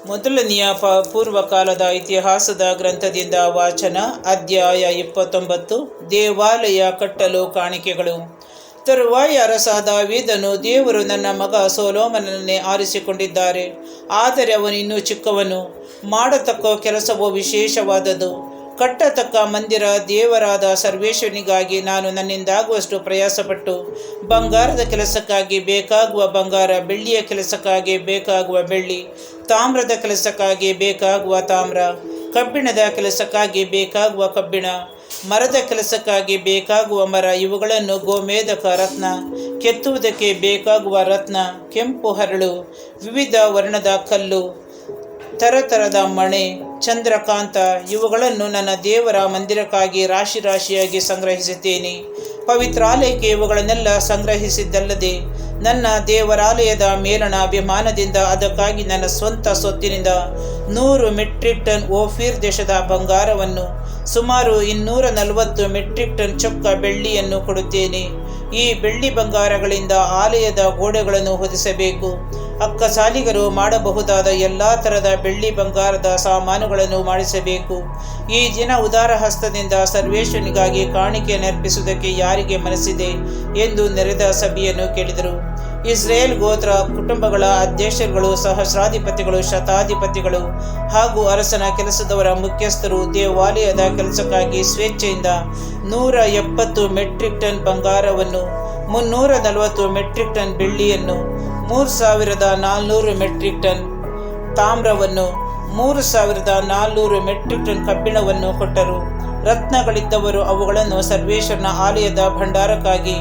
ಮೊದಲನೆಯ ಪೂರ್ವಕಾಲದ ಇತಿಹಾಸದ ಗ್ರಂಥದಿಂದ ವಾಚನ. ಅಧ್ಯಾಯ 29. ದೇವಾಲಯ ಕಟ್ಟಲು ಕಾಣಿಕೆಗಳು. ತರುವಾಯ ಅರಸ ದಾವೀದನು, ದೇವರು ನನ್ನ ಮಗ ಸೊಲೊಮೋನನನ್ನೇ ಆರಿಸಿಕೊಂಡಿದ್ದಾರೆ, ಆದರೆ ಅವನು ಇನ್ನೂ ಚಿಕ್ಕವನು. ಮಾಡತಕ್ಕ ಕೆಲಸವು ವಿಶೇಷವಾದದ್ದು. ಕಟ್ಟತಕ್ಕ ಮಂದಿರ ದೇವರಾದ ಸರ್ವೇಶ್ವರನಿಗಾಗಿ ನಾನು ನನ್ನಿಂದಾಗುವಷ್ಟು ಪ್ರಯಾಸಪಟ್ಟು ಬಂಗಾರದ ಕೆಲಸಕ್ಕಾಗಿ ಬೇಕಾಗುವ ಬಂಗಾರ, ಬೆಳ್ಳಿಯ ಕೆಲಸಕ್ಕಾಗಿ ಬೇಕಾಗುವ ಬೆಳ್ಳಿ, ತಾಮ್ರದ ಕೆಲಸಕ್ಕಾಗಿ ಬೇಕಾಗುವ ತಾಮ್ರ, ಕಬ್ಬಿಣದ ಕೆಲಸಕ್ಕಾಗಿ ಬೇಕಾಗುವ ಕಬ್ಬಿಣ, ಮರದ ಕೆಲಸಕ್ಕಾಗಿ ಬೇಕಾಗುವ ಮರ, ಇವುಗಳನ್ನು ಗೋಮೇಧಕ ರತ್ನ, ಕೆತ್ತುವುದಕ್ಕೆ ಬೇಕಾಗುವ ರತ್ನ, ಕೆಂಪು ಹರಳು, ವಿವಿಧ ವರ್ಣದ ಕಲ್ಲು, ತರತರದ ಮಣೆ, ಚಂದ್ರಕಾಂತ, ಇವುಗಳನ್ನು ನನ್ನ ದೇವರ ಮಂದಿರಕ್ಕಾಗಿ ರಾಶಿ ರಾಶಿಯಾಗಿ ಸಂಗ್ರಹಿಸುತ್ತೇನೆ. ಪವಿತ್ರಾಲಯಕ್ಕೆ ಇವುಗಳನ್ನೆಲ್ಲ ಸಂಗ್ರಹಿಸಿದ್ದಲ್ಲದೆ ನನ್ನ ದೇವರಾಲಯದ ಮೇಲಣ ಅಭಿಮಾನದಿಂದ ಅದಕ್ಕಾಗಿ ನನ್ನ ಸ್ವಂತ ಸೊತ್ತಿನಿಂದ 100 ಮೆಟ್ರಿಕ್ ಟನ್ ಓಫೀರ್ ದೇಶದ ಬಂಗಾರವನ್ನು, ಸುಮಾರು 240 ಮೆಟ್ರಿಕ್ ಟನ್ ಚೊಕ್ಕ ಬೆಳ್ಳಿಯನ್ನು ಕೊಡುತ್ತೇನೆ. ಈ ಬೆಳ್ಳಿ ಬಂಗಾರಗಳಿಂದ ಆಲಯದ ಗೋಡೆಗಳನ್ನು ಹೊದಿಸಬೇಕು. ಅಕ್ಕಸಾಲಿಗರು ಮಾಡಬಹುದಾದ ಎಲ್ಲ ಥರದ ಬೆಳ್ಳಿ ಬಂಗಾರದ ಸಾಮಾನುಗಳನ್ನು ಮಾಡಿಸಬೇಕು. ಈ ದಿನ ಉದಾರ ಹಸ್ತದಿಂದ ಸರ್ವೇಶ್ವರನಿಗಾಗಿ ಕಾಣಿಕೆ ಅರ್ಪಿಸುವುದಕ್ಕೆ ಯಾರಿಗೆ ಮನಸ್ಸಿದೆ ಎಂದು ನೆರೆದ ಸಭೆಯನ್ನು ಕೇಳಿದರು. ಇಸ್ರೇಲ್ ಗೋತ್ರ ಕುಟುಂಬಗಳ ಅಧ್ಯಕ್ಷರುಗಳು, ಸಹಸ್ರಾಧಿಪತಿಗಳು, ಶತಾಧಿಪತಿಗಳು ಹಾಗೂ ಅರಸನ ಕೆಲಸದವರ ಮುಖ್ಯಸ್ಥರು ದೇವಾಲಯದ ಕೆಲಸಕ್ಕಾಗಿ ಸ್ವೇಚ್ಛೆಯಿಂದ 170 ಮೆಟ್ರಿಕ್ ಟನ್ ಬಂಗಾರವನ್ನು, 340 ಮೆಟ್ರಿಕ್ ಟನ್ ಬೆಳ್ಳಿಯನ್ನು, 3400 ಮೆಟ್ರಿಕ್ ಟನ್ ತಾಮ್ರವನ್ನು, 3400 ಮೆಟ್ರಿಕ್ ಟನ್ ಕಬ್ಬಿಣವನ್ನು ಕೊಟ್ಟರು. ರತ್ನಗಳಿದ್ದವರು ಅವುಗಳನ್ನು ಸರ್ವೇಶ್ವರನ ಆಲಯದ ಭಂಡಾರಕ್ಕಾಗಿ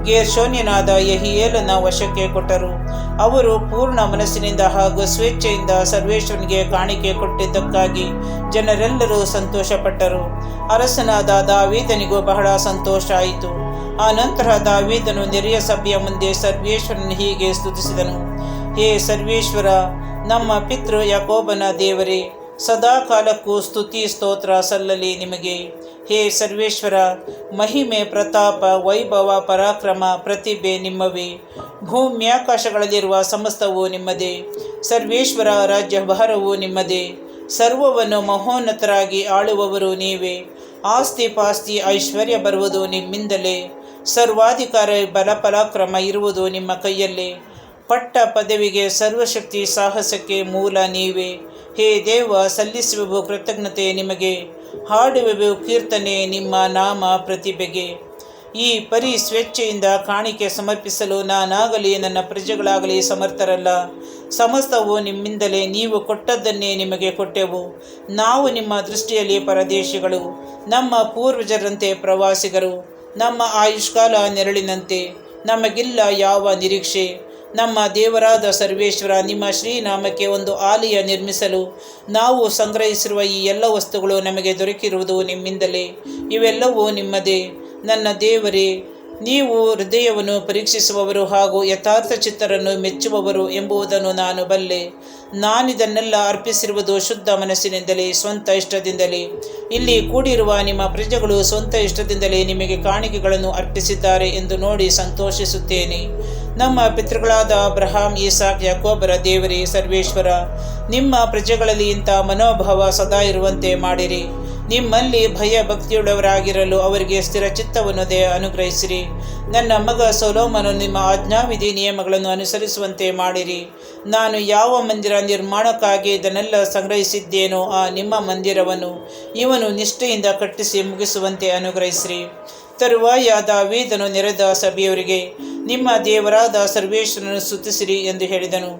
ಗೇರ್ಷೋನ್ಯನಾದ ಯೆಹಿಯೇಲನ ವಶಕ್ಕೆ ಕೊಟ್ಟರು. ಅವರು ಪೂರ್ಣ ಮನಸ್ಸಿನಿಂದ ಹಾಗೂ ಸ್ವೇಚ್ಛೆಯಿಂದ ಸರ್ವೇಶ್ವರನಿಗೆ ಕಾಣಿಕೆ ಕೊಟ್ಟಿದ್ದಕ್ಕಾಗಿ ಜನರೆಲ್ಲರೂ ಸಂತೋಷಪಟ್ಟರು. ಅರಸನಾದ ದಾವೀದನಿಗೂ ಬಹಳ ಸಂತೋಷ ಆಯಿತು. ಆ ನಂತರ ದಾವೀದನು ನೆರೆಯ ಸಭೆಯ ಮುಂದೆ ಸರ್ವೇಶ್ವರನ ಹೀಗೆ ಸ್ತುತಿಸಿದನು. ಹೇ ಸರ್ವೇಶ್ವರ, ನಮ್ಮ ಪಿತೃ ಯಾಕೋಬನ ದೇವರೇ, ಸದಾ ಕಾಲಕ್ಕೂ ಸ್ತುತಿ ಸ್ತೋತ್ರ ಸಲ್ಲಲಿ ನಿಮಗೆ. ಹೇ ಸರ್ವೇಶ್ವರ, ಮಹಿಮೆ, ಪ್ರತಾಪ, ವೈಭವ, ಪರಾಕ್ರಮ, ಪ್ರತಿಭೆ ನಿಮ್ಮವೇ. ಭೂಮ್ಯಾಕಾಶಗಳಲ್ಲಿರುವ ಸಮಸ್ತವೂ ನಿಮ್ಮದೇ. ಸರ್ವೇಶ್ವರ, ರಾಜ್ಯಭಾರವೂ ನಿಮ್ಮದೇ. ಸರ್ವವನ್ನು ಮಹೋನ್ನತರಾಗಿ ಆಳುವವರು ನೀವೇ. ಆಸ್ತಿ ಪಾಸ್ತಿ ಐಶ್ವರ್ಯ ಬರುವುದು ನಿಮ್ಮಿಂದಲೇ. ಸರ್ವಾಧಿಕಾರ ಬಲ ಪರಾಕ್ರಮ ಇರುವುದು ನಿಮ್ಮ ಕೈಯಲ್ಲೇ. ಪಟ್ಟ ಪದವಿಗೆ, ಸರ್ವಶಕ್ತಿ, ಸಾಹಸಕ್ಕೆ ಮೂಲ ನೀವೇ. ಹೇ ದೇವ, ಸಲ್ಲಿಸುವೆವು ಕೃತಜ್ಞತೆ ನಿಮಗೆ, ಹಾಡುವೆವು ಕೀರ್ತನೆ ನಿಮ್ಮ ನಾಮ ಪ್ರತಿಭೆಗೆ. ಈ ಪರಿ ಸ್ವೇಚ್ಛೆಯಿಂದ ಕಾಣಿಕೆ ಸಮರ್ಪಿಸಲು ನಾನಾಗಲಿ ನನ್ನ ಪ್ರಜೆಗಳಾಗಲಿ ಸಮರ್ಥರಲ್ಲ. ಸಮಸ್ತವು ನಿಮ್ಮಿಂದಲೇ. ನೀವು ಕೊಟ್ಟದ್ದನ್ನೇ ನಿಮಗೆ ಕೊಟ್ಟೆವು. ನಾವು ನಿಮ್ಮ ದೃಷ್ಟಿಯಲ್ಲಿ ಪರದೇಶಿಗಳು, ನಮ್ಮ ಪೂರ್ವಜರಂತೆ ಪ್ರವಾಸಿಗರು. ನಮ್ಮ ಆಯುಷ್ಕಾಲ ನೆರಳಿನಂತೆ, ನಮಗಿಲ್ಲ ಯಾವ ನಿರೀಕ್ಷೆ. ನಮ್ಮ ದೇವರಾದ ಸರ್ವೇಶ್ವರ, ನಿಮ್ಮ ಶ್ರೀನಾಮಕ್ಕೆ ಒಂದು ಆಲಯ ನಿರ್ಮಿಸಲು ನಾವು ಸಂಗ್ರಹಿಸಿರುವ ಈ ಎಲ್ಲ ವಸ್ತುಗಳು ನಮಗೆ ದೊರಕಿರುವುದು ನಿಮ್ಮಿಂದಲೇ. ಇವೆಲ್ಲವೂ ನಿಮ್ಮದೇ. ನನ್ನ ದೇವರೇ, ನೀವು ಹೃದಯವನ್ನು ಪರೀಕ್ಷಿಸುವವರು ಹಾಗೂ ಯಥಾರ್ಥ ಚಿತ್ತರನ್ನು ಮೆಚ್ಚುವವರು ಎಂಬುದನ್ನು ನಾನು ಬಲ್ಲೆ. ನಾನಿದನ್ನೆಲ್ಲ ಅರ್ಪಿಸಿರುವುದು ಶುದ್ಧ ಮನಸ್ಸಿನಿಂದಲೇ, ಸ್ವಂತ ಇಷ್ಟದಿಂದಲೇ. ಇಲ್ಲಿ ಕೂಡಿರುವ ನಿಮ್ಮ ಪ್ರಜೆಗಳು ಸ್ವಂತ ಇಷ್ಟದಿಂದಲೇ ನಿಮಗೆ ಕಾಣಿಕೆಗಳನ್ನು ಅರ್ಪಿಸಿದ್ದಾರೆ ಎಂದು ನೋಡಿ ಸಂತೋಷಿಸುತ್ತೇನೆ. ನಮ್ಮ ಪಿತೃಗಳಾದ ಅಬ್ರಹಾಂ, ಇಸಾಕ್, ಯಾಕೋಬರ ದೇವರೇ ಸರ್ವೇಶ್ವರ, ನಿಮ್ಮ ಪ್ರಜೆಗಳಲ್ಲಿ ಇಂಥ ಮನೋಭಾವ ಸದಾ ಇರುವಂತೆ ಮಾಡಿರಿ. ನಿಮ್ಮಲ್ಲಿ ಭಯ ಭಕ್ತಿಯುಳ್ಳವರಾಗಿರಲು ಅವರಿಗೆ ಸ್ಥಿರ ಚಿತ್ತವನ್ನು ಅನುಗ್ರಹಿಸಿರಿ. ನನ್ನ ಮಗ ಸೊಲೊಮೋನನು ನಿಮ್ಮ ಆಜ್ಞಾವಿಧಿ ನಿಯಮಗಳನ್ನು ಅನುಸರಿಸುವಂತೆ ಮಾಡಿರಿ. ನಾನು ಯಾವ ಮಂದಿರ ನಿರ್ಮಾಣಕ್ಕಾಗಿ ಇದನ್ನೆಲ್ಲ ಸಂಗ್ರಹಿಸಿದ್ದೇನೋ ಆ ನಿಮ್ಮ ಮಂದಿರವನ್ನು ಇವನು ನಿಷ್ಠೆಯಿಂದ ಕಟ್ಟಿಸಿ ಮುಗಿಸುವಂತೆ ಅನುಗ್ರಹಿಸಿರಿ. ತರುವಾಯ ದಾವೀದನು ನೆರೆದ ಸಭೆಯವರಿಗೆ, ನಿಮ್ಮ ದೇವರಾದ ಸರ್ವೇಶ್ವರನನ್ನು ಸ್ತುತಿಸಿರಿ ಎಂದು ಹೇಳಿದನು.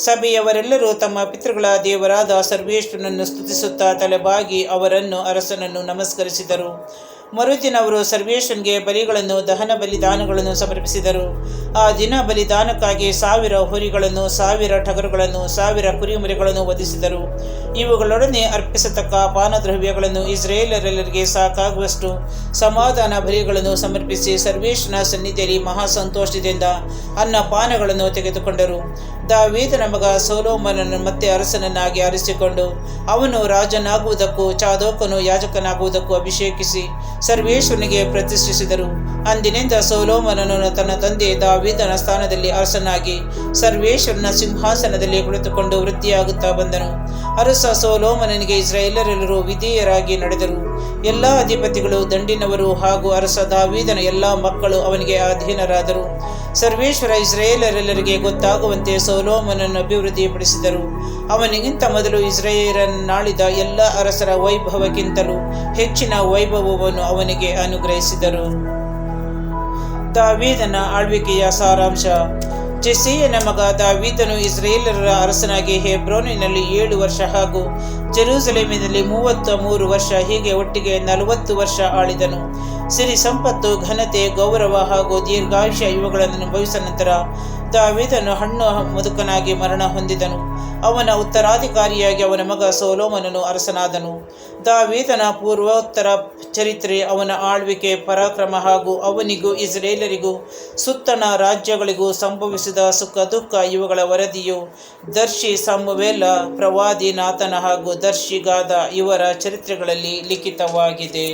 ಸಭೆಯವರೆಲ್ಲರೂ ತಮ್ಮ ಪಿತೃಗಳ ದೇವರಾದ ಸರ್ವೇಶ್ವರನನ್ನು ಸ್ತುತಿಸುತ್ತಾ ತಲೆಬಾಗಿ ಅರಸನನ್ನು ನಮಸ್ಕರಿಸಿದರು. ಮರುದಿನ ಅವರು ಸರ್ವೇಶ್ವರನಿಗೆ ಬಲಿಗಳನ್ನು, ದಹನ ಬಲಿದಾನಗಳನ್ನು ಸಮರ್ಪಿಸಿದರು. ಆ ದಿನ ಬಲಿದಾನಕ್ಕಾಗಿ 1000 ಹೋರಿಗಳನ್ನು, 1000 ಟಗರುಗಳನ್ನು, 1000 ಕುರಿಮರಿಗಳನ್ನು ವಧಿಸಿದರು. ಇವುಗಳೊಡನೆ ಅರ್ಪಿಸತಕ್ಕ ಪಾನದ್ರವ್ಯಗಳನ್ನು, ಇಸ್ರೇಲರೆಲ್ಲರಿಗೆ ಸಾಕಾಗುವಷ್ಟು ಸಮಾಧಾನ ಬಲಿಗಳನ್ನು ಸಮರ್ಪಿಸಿ ಸರ್ವೇಶ್ವರನ ಸನ್ನಿಧಿಯಲ್ಲಿ ಮಹಾ ಸಂತೋಷದಿಂದ ಅನ್ನಪಾನಗಳನ್ನು ತೆಗೆದುಕೊಂಡರು. ದಾವೀದನ ಮಗ ಸೊಲೊಮೋನನನ್ನು ಮತ್ತೆ ಅರಸನನ್ನಾಗಿ ಆರಿಸಿಕೊಂಡು ಅವನು ರಾಜನಾಗುವುದಕ್ಕೂ ಚಾದೋಕನು ಯಾಜಕನಾಗುವುದಕ್ಕೂ ಅಭಿಷೇಕಿಸಿ ಸರ್ವೇಶ್ವರನಿಗೆ ಪ್ರತಿಷ್ಠಿಸಿದರು. ಅಂದಿನಿಂದ ಸೊಲೊಮೋನನು ತನ್ನ ತಂದೆ ದಾವೀದನ ಸ್ಥಾನದಲ್ಲಿ ಅರಸನಾಗಿ ಸರ್ವೇಶ್ವರನ ಸಿಂಹಾಸನದಲ್ಲಿ ಕುಳಿತುಕೊಂಡು ವೃದ್ಧಿಯಾಗುತ್ತಾ ಬಂದನು. ಅರಸ ಸೊಲೊಮೋನನಿಗೆ ಇಸ್ರಾಯೇಲರೆಲ್ಲರೂ ವಿಧೇಯರಾಗಿ ನಡೆದರು. ಎಲ್ಲ ಅಧಿಪತಿಗಳು, ದಂಡಿನವರು ಹಾಗೂ ಅರಸ ದಾವೀದನ ಎಲ್ಲ ಮಕ್ಕಳು ಅವನಿಗೆ ಅಧೀನರಾದರು. ಸರ್ವೇಶ್ವರ ಇಸ್ರಾಯೇಲರೆಲ್ಲರಿಗೆ ಗೊತ್ತಾಗುವಂತೆ ಸೊಲೊಮೋನನನ್ನು ಅಭಿವೃದ್ಧಿಪಡಿಸಿದರು. ಅವನಿಗಿಂತ ಮೊದಲು ಇಸ್ರಾಯೇಲನ್ನಾಳಿದ ಎಲ್ಲ ಅರಸರ ವೈಭವಕ್ಕಿಂತಲೂ ಹೆಚ್ಚಿನ ವೈಭವವನ್ನು ಅವನಿಗೆ ಅನುಗ್ರಹಿಸಿದರು. ದಾವೀದನ ಆಳ್ವಿಕೆಯ ಸಾರಾಂಶ. ಜೆಸ್ಸೆಯನ ಮಗ ದಾವೀದನು ಇಸ್ರಾಯೇಲರ ಅರಸನಾಗಿ ಹೆಬ್ರೋನಿನಲ್ಲಿ 7 ವರ್ಷ ಹಾಗೂ ಜೆರೂಸಲೇಮಿನಲ್ಲಿ 33 ವರ್ಷ, ಹೀಗೆ ಒಟ್ಟಿಗೆ 40 ವರ್ಷ ಆಳಿದನು. ಸಿರಿ ಸಂಪತ್ತು, ಘನತೆ, ಗೌರವ ಹಾಗೂ ದೀರ್ಘಾಯುಷ್ಯ ಇವುಗಳನ್ನು ಅನುಭವಿಸಿದ ನಂತರ ದಾವೀದನು ಹಣ್ಣು ಮುದುಕನಾಗಿ ಮರಣ ಹೊಂದಿದನು. ಅವನ ಉತ್ತರಾಧಿಕಾರಿಯಾಗಿ ಅವನ ಮಗ ಸೊಲೊಮೋನನು ಅರಸನಾದನು. ದಾವೀದನ ಪೂರ್ವೋತ್ತರ ಚರಿತ್ರೆ, ಅವನ ಆಳ್ವಿಕೆ, ಪರಾಕ್ರಮ ಹಾಗೂ ಅವನಿಗೂ ಇಸ್ರಾಯೇಲರಿಗೂ ಸುತ್ತಣ ರಾಜ್ಯಗಳಿಗೂ ಸಂಭವಿಸಿದ ಸುಖ ದುಃಖ ಇವುಗಳ ವರದಿಯು ದರ್ಶಿ ಸಮುವೇಲ, ಪ್ರವಾದಿ ನಾತನ ಹಾಗೂ ದರ್ಶಿ ಗಾದ ಇವರ ಚರಿತ್ರೆಗಳಲ್ಲಿ ಲಿಖಿತವಾಗಿದೆ.